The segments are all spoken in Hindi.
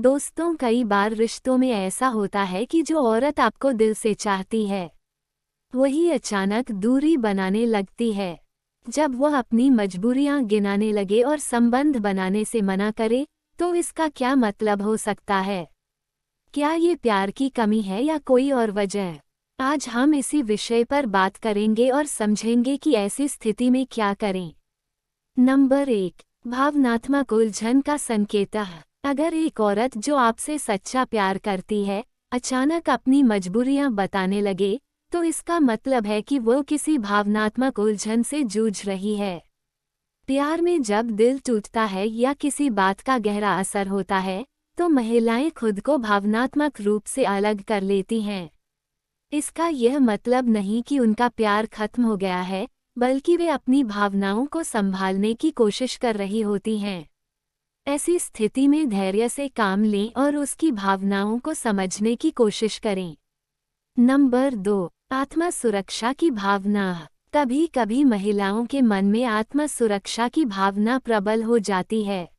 दोस्तों, कई बार रिश्तों में ऐसा होता है कि जो औरत आपको दिल से चाहती है वही अचानक दूरी बनाने लगती है। जब वह अपनी मजबूरियां गिनाने लगे और संबंध बनाने से मना करे, तो इसका क्या मतलब हो सकता है? क्या ये प्यार की कमी है या कोई और वजह? आज हम इसी विषय पर बात करेंगे और समझेंगे कि ऐसी स्थिति में क्या करें। नंबर 1, भावनात्मक उलझन का संकेत। अगर एक औरत जो आपसे सच्चा प्यार करती है अचानक अपनी मजबूरियां बताने लगे, तो इसका मतलब है कि वो किसी भावनात्मक उलझन से जूझ रही है। प्यार में जब दिल टूटता है या किसी बात का गहरा असर होता है, तो महिलाएं खुद को भावनात्मक रूप से अलग कर लेती हैं। इसका यह मतलब नहीं कि उनका प्यार खत्म हो गया है, बल्कि वे अपनी भावनाओं को संभालने की कोशिश कर रही होती हैं। ऐसी स्थिति में धैर्य से काम लें और उसकी भावनाओं को समझने की कोशिश करें। नंबर 2, आत्म सुरक्षा की भावना। कभी कभी महिलाओं के मन में आत्म सुरक्षा की भावना प्रबल हो जाती है।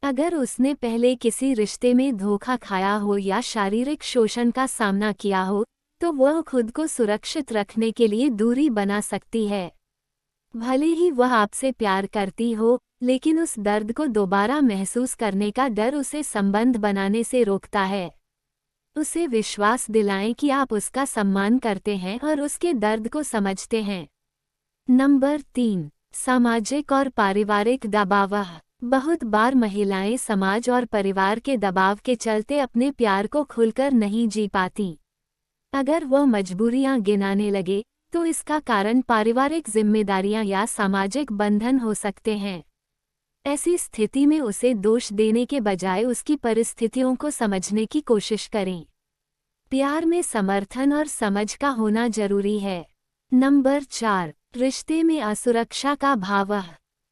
अगर उसने पहले किसी रिश्ते में धोखा खाया हो या शारीरिक शोषण का सामना किया हो, तो वह खुद को सुरक्षित रखने के लिए दूरी बना सकती है। भले ही वह आपसे प्यार करती हो, लेकिन उस दर्द को दोबारा महसूस करने का डर उसे संबंध बनाने से रोकता है। उसे विश्वास दिलाएं कि आप उसका सम्मान करते हैं और उसके दर्द को समझते हैं। नंबर 3, सामाजिक और पारिवारिक दबाव। बहुत बार महिलाएं समाज और परिवार के दबाव के चलते अपने प्यार को खुलकर नहीं जी पाती। अगर वह मजबूरियां गिनाने लगे, तो इसका कारण पारिवारिक जिम्मेदारियां या सामाजिक बंधन हो सकते हैं। ऐसी स्थिति में उसे दोष देने के बजाय उसकी परिस्थितियों को समझने की कोशिश करें। प्यार में समर्थन और समझ का होना जरूरी है। नंबर 4, रिश्ते में असुरक्षा का भाव।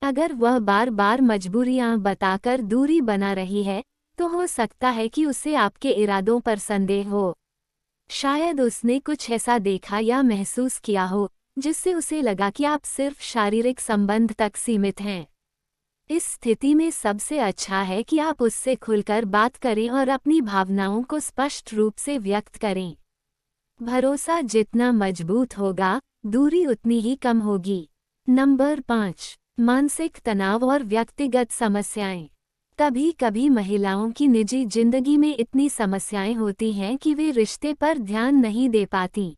अगर वह बार बार मजबूरियां बताकर दूरी बना रही है, तो हो सकता है कि उसे आपके इरादों पर संदेह हो। शायद उसने कुछ ऐसा देखा या महसूस किया हो, जिससे उसे लगा कि आप सिर्फ शारीरिक संबंध तक सीमित हैं। इस स्थिति में सबसे अच्छा है कि आप उससे खुलकर बात करें और अपनी भावनाओं को स्पष्ट रूप से व्यक्त करें। भरोसा जितना मजबूत होगा, दूरी उतनी ही कम होगी। नंबर 5, मानसिक तनाव और व्यक्तिगत समस्याएं। कभी कभी महिलाओं की निजी जिंदगी में इतनी समस्याएं होती हैं कि वे रिश्ते पर ध्यान नहीं दे पाती।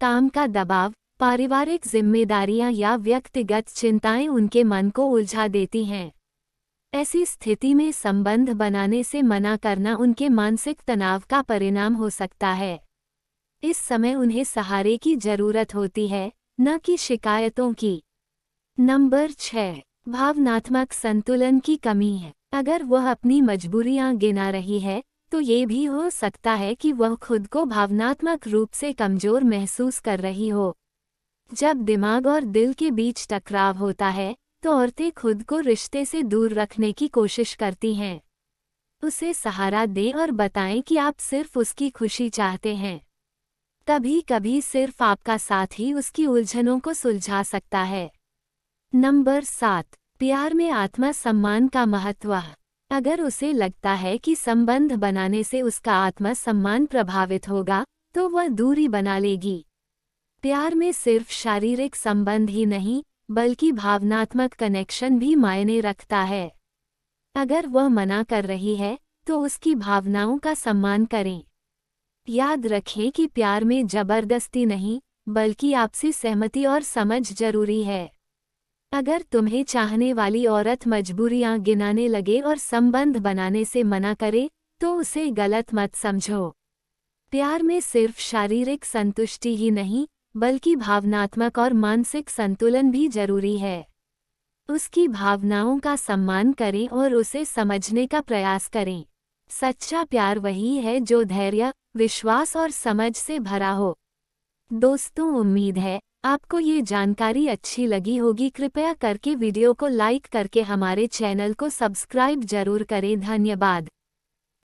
काम का दबाव, पारिवारिक जिम्मेदारियां या व्यक्तिगत चिंताएं उनके मन को उलझा देती हैं। ऐसी स्थिति में संबंध बनाने से मना करना उनके मानसिक तनाव का परिणाम हो सकता है। इस समय उन्हें सहारे की जरूरत होती है, न कि शिकायतों की। नंबर 6, भावनात्मक संतुलन की कमी है। अगर वह अपनी मजबूरियां गिना रही है, तो ये भी हो सकता है कि वह खुद को भावनात्मक रूप से कमजोर महसूस कर रही हो। जब दिमाग और दिल के बीच टकराव होता है, तो औरतें खुद को रिश्ते से दूर रखने की कोशिश करती हैं। उसे सहारा दें और बताएं कि आप सिर्फ उसकी खुशी चाहते हैं। कभी कभी सिर्फ आपका साथ ही उसकी उलझनों को सुलझा सकता है। नंबर 7, प्यार में आत्मसम्मान का महत्व। अगर उसे लगता है कि संबंध बनाने से उसका आत्मसम्मान प्रभावित होगा, तो वह दूरी बना लेगी। प्यार में सिर्फ शारीरिक संबंध ही नहीं, बल्कि भावनात्मक कनेक्शन भी मायने रखता है। अगर वह मना कर रही है, तो उसकी भावनाओं का सम्मान करें। याद रखें कि प्यार में जबरदस्ती नहीं, बल्कि आपसी सहमति और समझ जरूरी है। अगर तुम्हें चाहने वाली औरत मजबूरियां गिनाने लगे और संबंध बनाने से मना करे, तो उसे गलत मत समझो। प्यार में सिर्फ शारीरिक संतुष्टि ही नहीं, बल्कि भावनात्मक और मानसिक संतुलन भी जरूरी है। उसकी भावनाओं का सम्मान करें और उसे समझने का प्रयास करें। सच्चा प्यार वही है जो धैर्य, विश्वास और समझ से भरा हो। दोस्तों, उम्मीद है आपको ये जानकारी अच्छी लगी होगी। कृपया करके वीडियो को लाइक करके हमारे चैनल को सब्सक्राइब जरूर करें। धन्यवाद।